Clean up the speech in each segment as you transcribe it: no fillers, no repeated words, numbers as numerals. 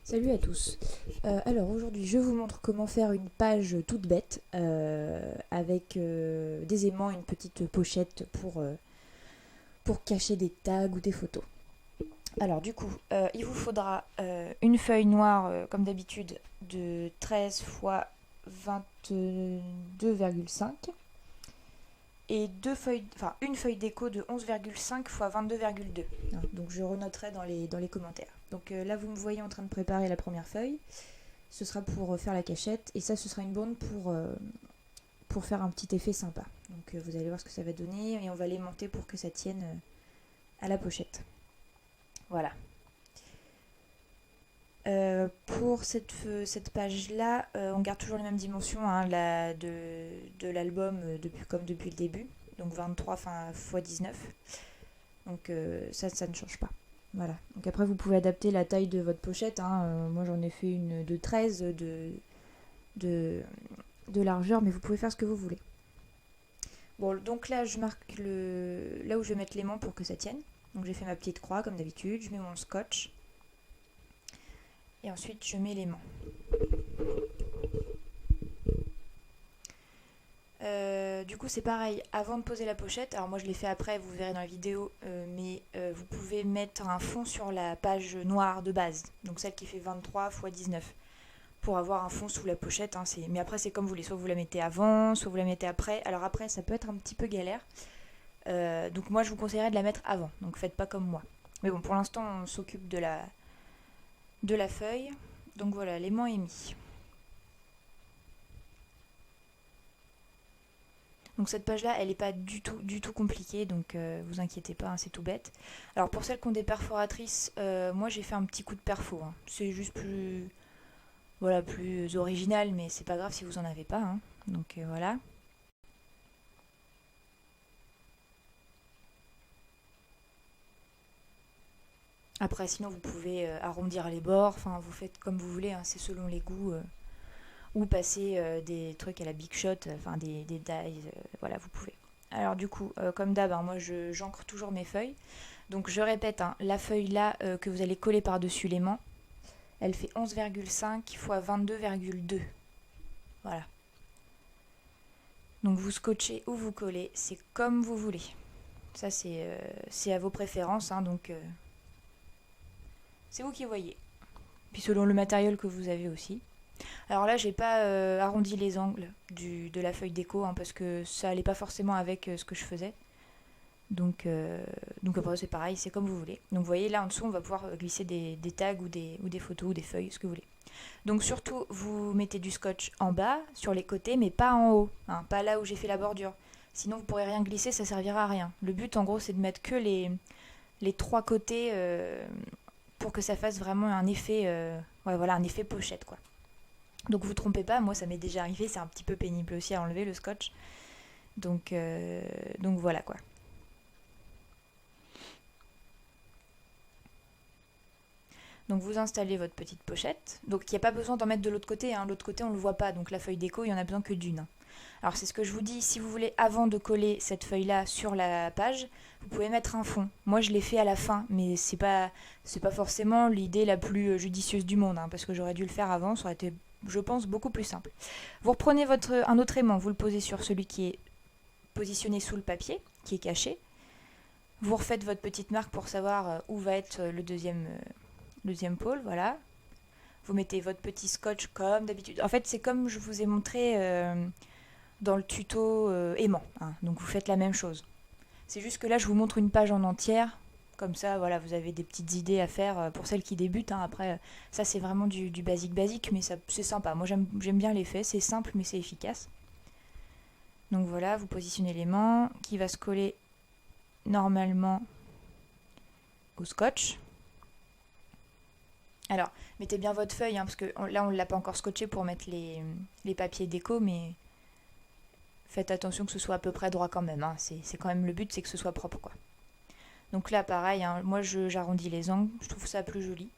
Salut à tous. Alors aujourd'hui, je vous montre comment faire une page toute bête avec des aimants, une petite pochette pour cacher des tags ou des photos. Alors du coup, il vous faudra une feuille noire comme d'habitude de 13 x 22,5 et une feuille déco de 11,5 x 22,2. Donc je renoterai dans les commentaires. Donc là, vous me voyez en train de préparer la première feuille. Ce sera pour faire la cachette et ça, ce sera une bande pour faire un petit effet sympa. Donc vous allez voir ce que ça va donner et on va l'aimanter pour que ça tienne à la pochette. Voilà. Pour cette page-là, on garde toujours les mêmes dimensions de l'album comme depuis le début. Donc 23 x 19. Donc ça ne change pas. Voilà. Donc après, vous pouvez adapter la taille de votre pochette. Moi, j'en ai fait une de 13 de largeur, mais vous pouvez faire ce que vous voulez. Bon, donc là, je marque là où je vais mettre l'aimant pour que ça tienne. Donc j'ai fait ma petite croix comme d'habitude. Je mets mon scotch. Et ensuite, je mets l'aimant. Du coup, c'est pareil, avant de poser la pochette, alors moi je l'ai fait après, vous verrez dans la vidéo, mais vous pouvez mettre un fond sur la page noire de base, donc celle qui fait 23 x 19, pour avoir un fond sous la pochette. Mais après, c'est comme vous voulez, soit vous la mettez avant, soit vous la mettez après. Alors après, ça peut être un petit peu galère, donc moi je vous conseillerais de la mettre avant, donc faites pas comme moi. Mais bon, pour l'instant, on s'occupe de la feuille, donc voilà, l'aimant est mis. Donc cette page-là, elle n'est pas du tout compliquée, donc vous inquiétez pas, c'est tout bête. Alors pour celles qui ont des perforatrices, moi j'ai fait un petit coup de perfo. C'est juste plus original, mais c'est pas grave si vous en avez pas. Donc voilà. Après, sinon vous pouvez arrondir les bords. Enfin, vous faites comme vous voulez. C'est selon les goûts. Ou passer des trucs à la Big Shot, des dies. Voilà, vous pouvez. Alors du coup, comme d'hab, moi j'encre toujours mes feuilles. Donc je répète, la feuille là que vous allez coller par-dessus l'aimant, elle fait 11,5 x 22,2. Voilà. Donc vous scotchez ou vous collez, c'est comme vous voulez. Ça c'est à vos préférences, donc c'est vous qui voyez. Puis selon le matériel que vous avez aussi. Alors là, j'ai pas arrondi les angles de la feuille déco, parce que ça allait pas forcément avec ce que je faisais. Donc après, c'est pareil, c'est comme vous voulez. Donc vous voyez, là en dessous, on va pouvoir glisser des tags ou des photos ou des feuilles, ce que vous voulez. Donc surtout, vous mettez du scotch en bas, sur les côtés, mais pas en haut, pas là où j'ai fait la bordure. Sinon, vous pourrez rien glisser, ça servira à rien. Le but, en gros, c'est de mettre que les trois côtés pour que ça fasse vraiment un effet, un effet pochette, quoi. Donc vous trompez pas, moi ça m'est déjà arrivé, c'est un petit peu pénible aussi à enlever le scotch. Donc voilà quoi. Donc vous installez votre petite pochette. Donc il n'y a pas besoin d'en mettre de l'autre côté. L'autre côté on ne le voit pas. Donc la feuille déco, il n'y en a besoin que d'une. Alors c'est ce que je vous dis, si vous voulez, avant de coller cette feuille-là sur la page, vous pouvez mettre un fond. Moi je l'ai fait à la fin, mais c'est pas forcément l'idée la plus judicieuse du monde, parce que j'aurais dû le faire avant, ça aurait été, je pense, beaucoup plus simple. Vous reprenez un autre aimant, vous le posez sur celui qui est positionné sous le papier, qui est caché. Vous refaites votre petite marque pour savoir où va être le deuxième pôle, voilà. Vous mettez votre petit scotch comme d'habitude. En fait, c'est comme je vous ai montré dans le tuto aimant. Donc vous faites la même chose. C'est juste que là, je vous montre une page en entière. Comme ça, voilà, vous avez des petites idées à faire pour celles qui débutent. Après, ça, c'est vraiment du basique, mais c'est sympa. Moi, j'aime bien l'effet. C'est simple, mais c'est efficace. Donc voilà, vous positionnez l'aimant qui va se coller normalement au scotch. Alors, mettez bien votre feuille, parce que là, on ne l'a pas encore scotché pour mettre les papiers déco, mais faites attention que ce soit à peu près droit quand même. C'est quand même le but, c'est que ce soit propre, quoi. Donc là, pareil, moi, j'arrondis les angles, je trouve ça plus joli.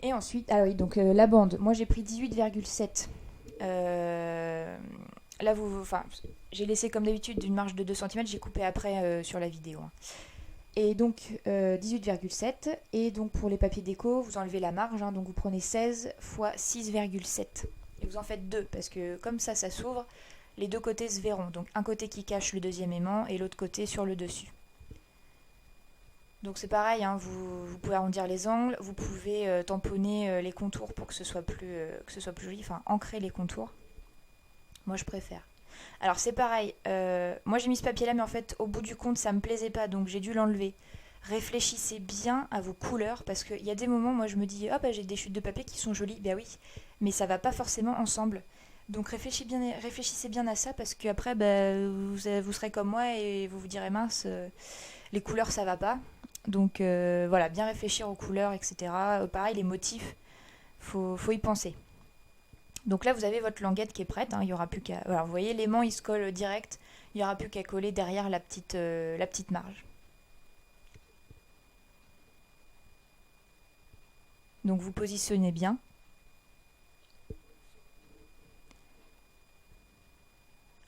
Et ensuite, donc la bande, moi j'ai pris 18,7. Là, j'ai laissé comme d'habitude une marge de 2 cm, j'ai coupé après sur la vidéo. Et donc 18,7. Et donc pour les papiers déco, vous enlevez la marge, hein, donc vous prenez 16 fois 6,7. Et vous en faites 2, parce que comme ça s'ouvre, les deux côtés se verront. Donc un côté qui cache le deuxième aimant et l'autre côté sur le dessus. Donc c'est pareil, hein, vous pouvez arrondir les angles, vous pouvez tamponner les contours pour que ce soit plus joli, enfin ancrer les contours. Moi je préfère. Alors c'est pareil, moi j'ai mis ce papier là mais en fait au bout du compte ça me plaisait pas donc j'ai dû l'enlever. Réfléchissez bien à vos couleurs parce qu'il y a des moments moi je me dis bah j'ai des chutes de papier qui sont jolies, bah oui, mais ça va pas forcément ensemble. Donc réfléchissez bien à ça parce qu'après vous serez comme moi et vous vous direz mince, les couleurs ça va pas. Donc voilà, bien réfléchir aux couleurs, etc. Pareil les motifs, faut y penser. Donc là, vous avez votre languette qui est prête. Hein, il y aura plus qu'à. Alors, vous voyez, l'aimant il se colle direct. Il n'y aura plus qu'à coller derrière la petite marge. Donc vous positionnez bien.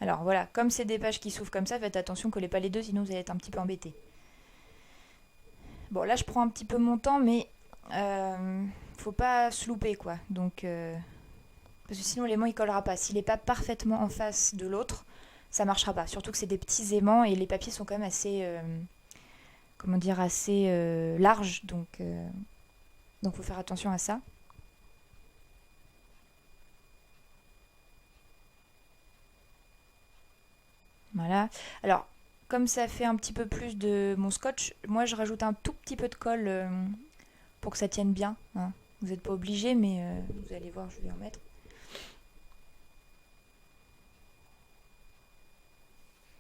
Alors voilà, comme c'est des pages qui s'ouvrent comme ça, faites attention, collez pas les deux, sinon vous allez être un petit peu embêté. Bon, là je prends un petit peu mon temps, mais faut pas se louper quoi. Donc parce que sinon l'aimant il collera pas. S'il n'est pas parfaitement en face de l'autre, ça marchera pas. Surtout que c'est des petits aimants et les papiers sont quand même assez, assez larges, donc faut faire attention à ça. Voilà. Alors, comme ça fait un petit peu plus de mon scotch, moi je rajoute un tout petit peu de colle pour que ça tienne bien. Hein. Vous n'êtes pas obligé, mais vous allez voir, je vais en mettre.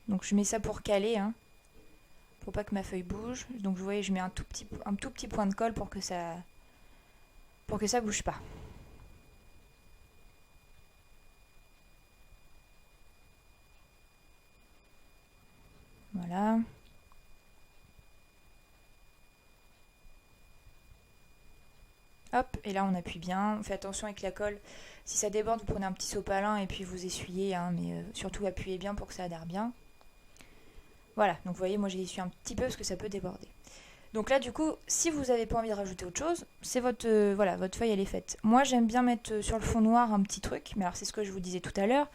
Donc je mets ça pour caler, hein, pour pas que ma feuille bouge. Donc vous voyez, je mets un tout petit point de colle pour que ça bouge pas. Voilà. Hop, et là on appuie bien. On fait attention avec la colle. Si ça déborde, vous prenez un petit sopalin et puis vous essuyez, hein, mais surtout appuyez bien pour que ça adhère bien. Voilà, donc vous voyez, moi j'ai essuyé un petit peu parce que ça peut déborder. Donc là, du coup, si vous n'avez pas envie de rajouter autre chose, c'est votre, voilà, votre feuille, elle est faite. Moi, j'aime bien mettre sur le fond noir un petit truc, mais alors c'est ce que je vous disais tout à l'heure.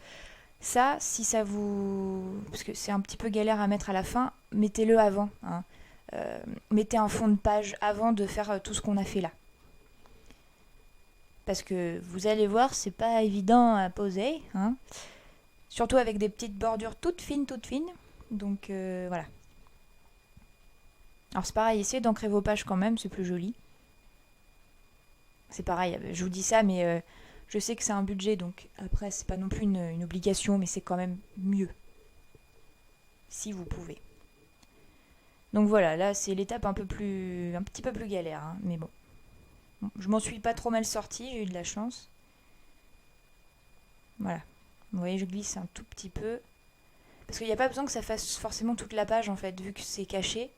Ça, si ça vous... Parce que c'est un petit peu galère à mettre à la fin, mettez-le avant. Hein. Mettez un fond de page avant de faire tout ce qu'on a fait là. Parce que vous allez voir, c'est pas évident à poser. Hein. Surtout avec des petites bordures toutes fines. Donc voilà. Alors c'est pareil, essayez d'ancrer vos pages quand même, c'est plus joli. C'est pareil, je vous dis ça, mais je sais que c'est un budget, donc après c'est pas non plus une obligation, mais c'est quand même mieux. Si vous pouvez. Donc voilà, là c'est l'étape un petit peu plus galère, hein, mais bon. Je m'en suis pas trop mal sortie, j'ai eu de la chance. Voilà. Vous voyez, je glisse un tout petit peu. Parce qu'il n'y a pas besoin que ça fasse forcément toute la page en fait, vu que c'est caché.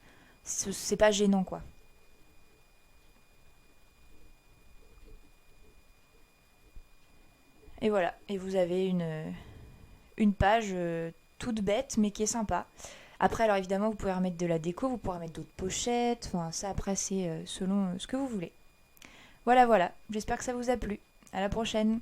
C'est pas gênant quoi. Et voilà, et vous avez une page toute bête mais qui est sympa. Après, alors évidemment, vous pouvez remettre de la déco, vous pourrez mettre d'autres pochettes, enfin ça après c'est selon ce que vous voulez. Voilà, j'espère que ça vous a plu. À la prochaine.